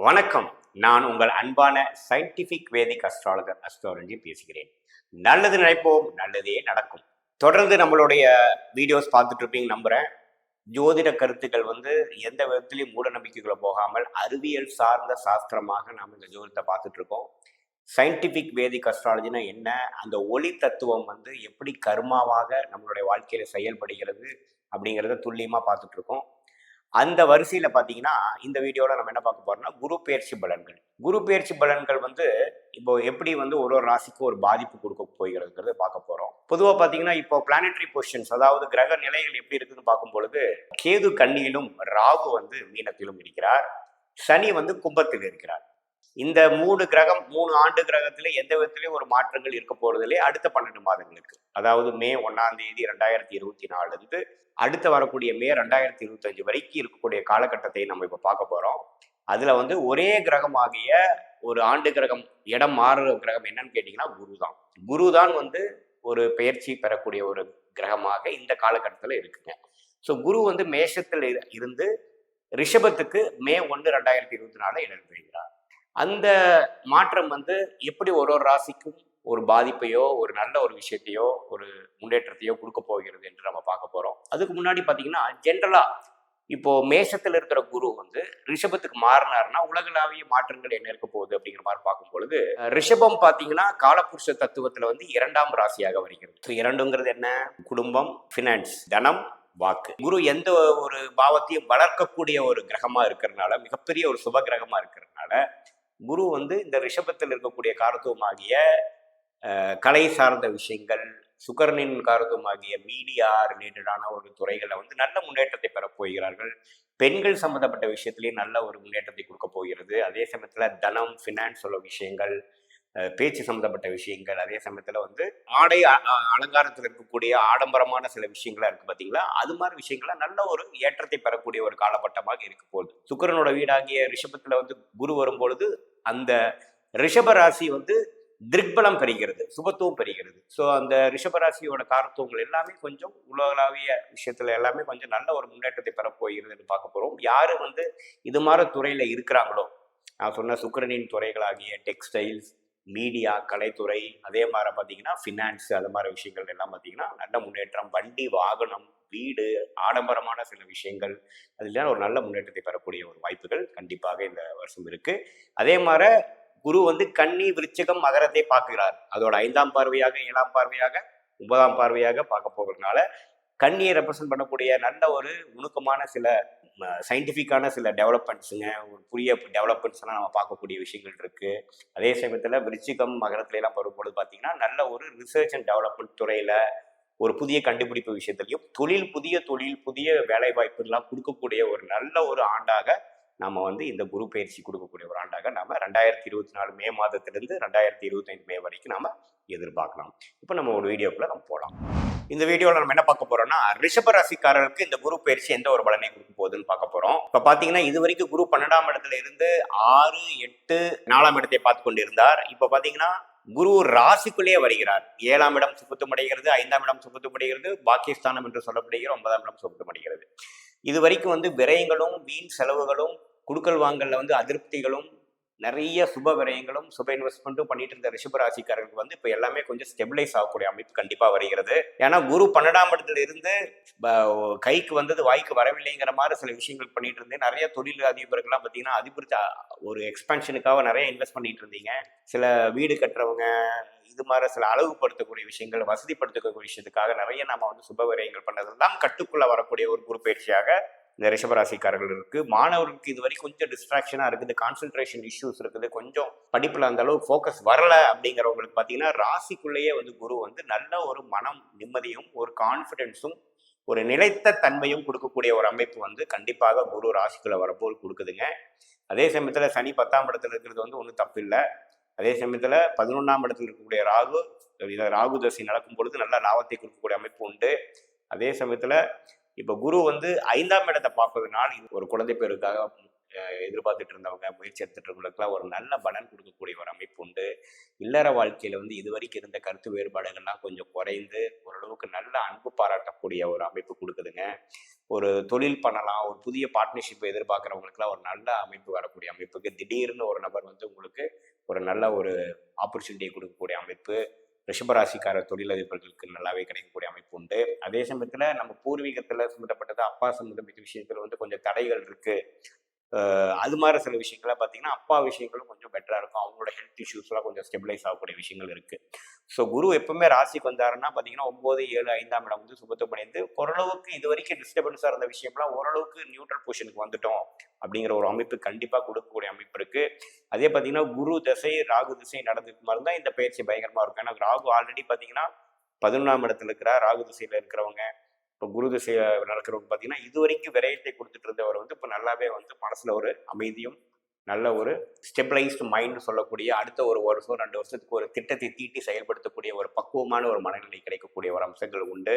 வணக்கம். நான் உங்கள் அன்பான சயின்டிபிக் வேதிக் அஸ்ட்ராலஜர் அஸ்ட்ராலஜி பேசுகிறேன். நல்லது நினைப்போம், நல்லதே நடக்கும். தொடர்ந்து நம்மளுடைய வீடியோஸ் பார்த்துட்டு இருப்பீங்க நம்புறேன். ஜோதிட கருத்துக்கள் எந்த விதத்திலையும் மூட நம்பிக்கைகளை போகாமல் அறிவியல் சார்ந்த சாஸ்திரமாக நாம் இந்த ஜோதிடத்தை பார்த்துட்டு இருக்கோம். சயின்டிபிக் வேதிக் அஸ்ட்ராலஜினா என்ன, அந்த ஒளி தத்துவம் எப்படி கர்மாவாக நம்மளுடைய வாழ்க்கையில செயல்படுகிறது அப்படிங்கிறத துல்லியமாக பார்த்துட்டு இருக்கோம். அந்த வரிசையில் பார்த்தீங்கன்னா இந்த வீடியோவில் நம்ம என்ன பார்க்க போறோம்னா குரு பெயர்ச்சி பலன்கள். குரு பெயர்ச்சி பலன்கள் இப்போ எப்படி ஒரு ஒரு ராசிக்கும் ஒரு பாதிப்பு கொடுக்க போகிறதுங்கிறத பார்க்க போறோம். பொதுவாக பார்த்தீங்கன்னா இப்போ பிளானட்டரி பொசிஷன்ஸ், அதாவது கிரக நிலைகள் எப்படி இருக்குன்னு பார்க்கும் பொழுது கேது கன்னியிலும் ராகு மீனத்திலும் இருக்கிறார், சனி கும்பத்தில் இருக்கிறார். இந்த 3 ஆண்டு கிரகத்துல எந்த விதத்திலையும் ஒரு மாற்றங்கள் இருக்க போறதில்லை அடுத்த 12 மாதங்களுக்கு. அதாவது மே 1ஆம் தேதி 2024 இருந்து அடுத்து வரக்கூடிய மே 2025 வரைக்கும் இருக்கக்கூடிய காலகட்டத்தை நம்ம இப்ப பார்க்க போறோம். அதுல ஒரே கிரகமாகிய ஒரு ஆண்டு கிரகம் இடம் மாறுற கிரகம் என்னன்னு கேட்டீங்கன்னா குரு தான் ஒரு பெயர்ச்சி பெறக்கூடிய ஒரு கிரகமாக இந்த காலகட்டத்துல இருக்குங்க. ஸோ குரு மேஷத்துல இருந்து ரிஷபத்துக்கு மே 1, 2024 இடம்பெறுகிறார். அந்த மாற்றம் எப்படி ஒரு ஒரு ராசிக்கும் ஒரு பாதிப்பையோ ஒரு நல்ல ஒரு விஷயத்தையோ ஒரு முன்னேற்றத்தையோ கொடுக்க போகிறது என்று நம்ம பார்க்க போறோம். அதுக்கு முன்னாடி பார்த்தீங்கன்னா ஜென்ரலா இப்போ மேஷத்துல இருக்கிற குரு ரிஷபத்துக்கு மாறினார்னா உலகளாவிய மாற்றங்கள் என்ன இருக்க போகுது அப்படிங்கிற மாதிரி பார்க்கும் பொழுது ரிஷபம் பார்த்தீங்கன்னா காலபுருஷ தத்துவத்துல 2ஆம் ராசியாக வருகிறது. ஸோ 2ங்கிறது என்ன, குடும்பம், ஃபினான்ஸ், தனம், வாக்கு. குரு எந்த ஒரு பாவத்தையும் வளர்க்கக்கூடிய ஒரு கிரகமா இருக்கிறதுனால, மிகப்பெரிய ஒரு சுப கிரகமா இருக்கிறதுனால குரு இந்த ரிஷபத்தில் இருக்கக்கூடிய காரத்துவமாகிய கலை சார்ந்த விஷயங்கள், சுக்கரனின் காரத்துவமாகிய மீடியா ரிலேட்டடான ஒரு துறைகளில் நல்ல முன்னேற்றத்தை பெறப் போகிறார்கள். பெண்கள் சம்பந்தப்பட்ட விஷயத்திலேயே நல்ல ஒரு முன்னேற்றத்தை கொடுக்க போகிறது. அதே சமயத்தில் தனம், ஃபினான்ஸ் உள்ள விஷயங்கள், பேச்சு சம்பந்தப்பட்ட விஷயங்கள், அதே சமயத்தில் ஆடை அலங்காரத்தில் இருக்கக்கூடிய ஆடம்பரமான சில விஷயங்களா இருக்கு பார்த்தீங்களா, அது மாதிரி விஷயங்கள்லாம் நல்ல ஒரு ஏற்றத்தை பெறக்கூடிய ஒரு காலகட்டமாக இருக்க போகுது. சுக்கிரனோட வீடாகிய ரிஷபத்தில் குரு வரும்பொழுது அந்த ரிஷப ராசி திக்பலம் பெறுகிறது, சுபத்துவம் பெறுகிறது. ஸோ அந்த ரிஷபராசியோட காரத்துவங்கள் எல்லாமே கொஞ்சம் உலகளாவிய விஷயத்துல எல்லாமே கொஞ்சம் நல்ல ஒரு முன்னேற்றத்தை பெறப்போகிறது என்று பார்க்க போறோம். யாரு இது மாதிரி துறையில இருக்கிறாங்களோ, நான் சொன்ன சுக்கிரனின் துறைகளாகிய டெக்ஸ்டைல்ஸ், மீடியா, கலைத்துறை, அதே மாதிரி பார்த்தீங்கன்னா ஃபினான்ஸ், அது மாதிரி விஷயங்கள் எல்லாம் பார்த்தீங்கன்னா நல்ல முன்னேற்றம். வண்டி, வாகனம், வீடு, ஆடம்பரமான சில விஷயங்கள், அதுல ஒரு நல்ல முன்னேற்றத்தை பெறக்கூடிய ஒரு வாய்ப்புகள் கண்டிப்பாக இந்த வருஷம் இருக்கு. அதே மாதிரி குரு கன்னி, விருச்சிகம், மகரத்தை பார்க்கிறார். அதோட 5ஆம் பார்வையாக, 7ஆம் பார்வையாக, 9ஆம் பார்வையாக பார்க்க போகிறதுனால கன்னியை ரெப்ரசன்ட் பண்ணக்கூடிய நல்ல ஒரு நுணுக்கமான சில சயின்டிஃபிக்கான சில டெவலப்மெண்ட்ஸுங்க, ஒரு புதிய டெவலப்மெண்ட்ஸ் எல்லாம் நம்ம பார்க்கக்கூடிய விஷயங்கள் இருக்கு. அதே சமயத்தில் விருச்சிகம், மகரத்துல எல்லாம் வரும்பொழுது பார்த்தீங்கன்னா நல்ல ஒரு ரிசர்ச் அண்ட் டெவலப்மெண்ட் துறையில ஒரு புதிய கண்டுபிடிப்பு விஷயத்திலையும் புதிய தொழில், புதிய வேலை வாய்ப்புலாம் கொடுக்கக்கூடிய ஒரு நல்ல ஒரு ஆண்டாக நம்ம இந்த குரு பயிற்சி கொடுக்கக்கூடிய ஒரு ஆண்டாக நம்ம 2024 மே மாதத்திலிருந்து 2025 மே வரைக்கும் நாம எதிர்பார்க்கலாம். இப்போ நம்ம ஒரு வீடியோக்குள்ள நம்ம போகலாம். இந்த வீடியோவில் நம்ம என்ன பார்க்க போறோம்னா ரிஷப ராசிக்காரர்களுக்கு இந்த குரு பயிற்சி எந்த ஒரு பலனை கொடுக்க போகுதுன்னு பார்க்க போறோம். இப்போ பார்த்தீங்கன்னா இது வரைக்கும் குரு 12ஆம் இடத்துல இருந்து 6, 8, 4ஆம் இடத்தை பார்த்து கொண்டு இருந்தார். இப்போ பார்த்தீங்கன்னா குரு ராசிக்குள்ளேயே வருகிறார். 7ஆம் இடம் சுபத்துவம் அடைகிறது, 5ஆம் இடம் சுபத்துவம் அடைகிறது, பாக்கியஸ்தானம் என்று சொல்லப்படுகிற 9ஆம் இடம் சுபத்துவம் அடைகிறது. இது வரைக்கும் விரயங்களும் வீண் செலவுகளும் குடுக்கல் வாங்கல்ல அதிருப்திகளும் நிறைய சுப விரயங்களும் சுப இன்வெஸ்ட்மெண்ட்டும் பண்ணிட்டு இருந்த ரிஷபராசிக்காரர்களுக்கு இப்போ எல்லாமே கொஞ்சம் ஸ்டெபிலைஸ் ஆகக்கூடிய அமைப்பு கண்டிப்பா வருகிறது. ஏன்னா குரு 12ஆம் இடத்துல இருந்து கைக்கு வாய்க்கு வரவில்லைங்கிற மாதிரி சில விஷயங்கள் பண்ணிட்டு இருந்தேன். நிறைய தொழில் அதிபர்கள்லாம் பார்த்தீங்கன்னா அதிபர் ஒரு எக்ஸ்பென்ஷனுக்காக நிறைய இன்வெஸ்ட் பண்ணிட்டு இருந்தீங்க. சில வீடு கட்டுறவங்க, இது மாதிரி சில அளவுபடுத்தக்கூடிய விஷயங்கள், வசதிப்படுத்தக்கூடிய விஷயத்துக்காக நிறைய நம்ம சுப விரயங்கள் பண்ணதெல்லாம் கட்டுக்குள்ள வரக்கூடிய ஒரு குரு பயிற்சியாக இந்த ரிஷபராசிக்காரர்கள் இருக்கு. மாணவர்களுக்கு இது வரைக்கும் கொஞ்சம் டிஸ்ட்ராக்ஷனா இருக்குது, கான்சென்ட்ரேஷன் இஷ்யூஸ் இருக்குது, கொஞ்சம் படிப்புல அந்த அளவு ஃபோக்கஸ் வரல அப்படிங்கிறவங்களுக்கு பார்த்தீங்கன்னா ராசிக்குள்ளேயே குரு நல்ல ஒரு மனம் நிம்மதியும் ஒரு கான்ஃபிடென்ஸும் ஒரு நிலைத்த தன்மையும் கொடுக்கக்கூடிய ஒரு அமைப்பு கண்டிப்பாக குரு ராசிக்குள்ள வரப்போல் கொடுக்குதுங்க. அதே சமயத்துல சனி 10ஆம் இடத்துல இருக்கிறது ஒன்றும் தப்பு இல்லை. அதே சமயத்துல 11ஆம் இடத்துல இருக்கக்கூடிய ராகு தசை நடக்கும் பொழுது நல்ல லாபத்தை கொடுக்கக்கூடிய அமைப்பு உண்டு. அதே சமயத்துல இப்ப குரு 5ஆம் இடத்தை பார்ப்பதனால் ஒரு குழந்தை பேருக்காக எதிர்பார்த்துட்டு இருந்தவங்க, முயற்சி எடுத்துட்டு இருக்கவங்களுக்குலாம் ஒரு நல்ல பலன் கொடுக்கக்கூடிய ஒரு அமைப்பு உண்டு. இல்லற வாழ்க்கையில வந்து இதுவரைக்கும் இருந்த கருத்து வேறுபாடுகள்லாம் கொஞ்சம் குறைந்து ஓரளவுக்கு நல்ல அன்பு பாராட்டக்கூடிய ஒரு அமைப்பு கொடுக்குதுங்க. ஒரு தொழில் பண்ணலாம், ஒரு புதிய பார்ட்னர்ஷிப் எதிர்பார்க்குறவங்களுக்குலாம் ஒரு நல்ல அமைப்பு வரக்கூடிய அமைப்புக்கு திடீர்னு ஒரு நபர் வந்து உங்களுக்கு ஒரு நல்ல ஒரு ஆப்பர்ச்சுனிட்டியை கொடுக்கக்கூடிய அமைப்பு. ரிஷபராசிக்கார தொழிலதிபர்களுக்கு நல்லாவே கிடைக்கக்கூடிய அமைப்பு உண்டு. அதே சமயத்துல நம்ம பூர்வீகத்துல சம்மந்தப்பட்டது, அப்பா சம்மந்தப்பட்ட விஷயத்துல வந்து கொஞ்சம் தடைகள் இருக்கு. அது மாரி சில விஷயங்கள்லாம் பார்த்தீங்கன்னா, அப்பா விஷயங்களும் கொஞ்சம் பெட்டரா இருக்கும். அவங்களோட ஹெல்த் இஷ்யூஸ்லாம் கொஞ்சம் ஸ்டெபிலைஸ் ஆகக்கூடிய விஷயங்கள் இருக்கு. ஸோ குரு எப்பவுமே ராசிக்கு வந்தாருன்னா பார்த்தீங்கன்னா, 9, 7, 5ஆம் இடம் வந்து சுபத்துவம் அடைந்து ஓரளவுக்கு இதுவரைக்கும் டிஸ்டர்பன்ஸா இருந்த விஷயம்லாம் ஓரளவுக்கு நியூட்ரல் பொசிஷனுக்கு வந்துட்டோம். அப்படிங்கிற ஒரு அமைப்பு கண்டிப்பா கொடுக்கக்கூடிய அமைப்பு இருக்கு. அதே பார்த்தீங்கன்னா, குரு தசை, ராகு திசை நடந்துட்டு மாரி இருந்தா இந்த பயிற்சி பயங்கரமா இருக்கும். ஏன்னா ராகு ஆல்ரெடி பார்த்தீங்கன்னா 11ஆம் இடத்துல இருக்கிறார். ராகு திசையில இருக்கிறவங்க, இப்போ குரு திசை நடக்கிறவங்க பார்த்தீங்கன்னா, இதுவரைக்கும் விரயத்தை கொடுத்துட்டு இருந்தவர் வந்து இப்போ நல்லாவே வந்து மனசுல ஒரு அமைதியும், நல்ல ஒரு ஸ்டெபிளைஸ்டு மைண்ட் சொல்லக்கூடிய அடுத்த ஒரு வருஷம் 2 வருஷத்துக்கு ஒரு திட்டத்தை தீட்டி செயல்படுத்தக்கூடிய ஒரு பக்குவமான ஒரு மனநிலை கிடைக்கக்கூடிய ஒரு அம்சங்கள் உண்டு.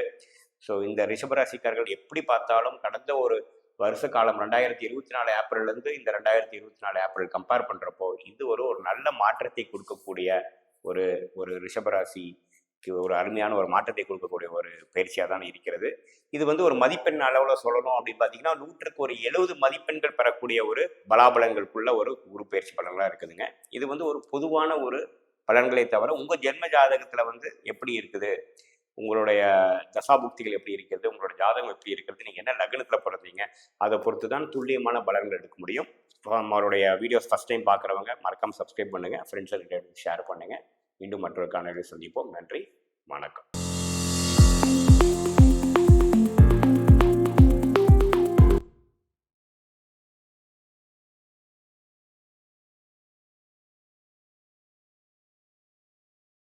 ஸோ இந்த ரிஷபராசிக்காரர்கள் எப்படி பார்த்தாலும் கடந்த ஒரு வருஷ காலம் 2024 ஏப்ரல்லேருந்து இந்த 2024 ஏப்ரல் கம்பேர் பண்ணுறப்போ இது ஒரு நல்ல மாற்றத்தை கொடுக்கக்கூடிய ஒரு ஒரு ரிஷபராசிக்கு ஒரு அருமையான ஒரு மாற்றத்தை கொடுக்கக்கூடிய ஒரு பயிற்சியாக தான் இருக்கிறது. இது வந்து ஒரு மதிப்பெண் அளவில் சொல்லணும் அப்படின்னு பார்த்தீங்கன்னா 100க்கு ஒரு 70 மதிப்பெண்கள் பெறக்கூடிய ஒரு பலாபலங்களுக்குள்ள ஒரு குரு பயிற்சி பலன்களாக இருக்குதுங்க. இது வந்து ஒரு பொதுவான ஒரு பலன்களை தவிர உங்கள் ஜென்ம ஜாதகத்தில் வந்து எப்படி இருக்குது, உங்களுடைய தசாபுக்திகள் எப்படி இருக்கிறது, உங்களோட ஜாதகம் எப்படி இருக்கிறது, நீங்கள் என்ன லக்னத்தில் பிறந்தீங்க, அதை பொறுத்து தான் துல்லியமான பலன்கள் எடுக்க முடியும். நம்மளுடைய வீடியோஸ் ஃபஸ்ட் டைம் பார்க்குறவங்க மறக்காமல் சப்ஸ்கிரைப் பண்ணுங்கள், ஃப்ரெண்ட்ஸ் ரிலேட்டிவ் ஷேர் பண்ணுங்கள். மீண்டும் மற்றொரு காணொலியில் சந்திப்போம். நன்றி, வணக்கம்.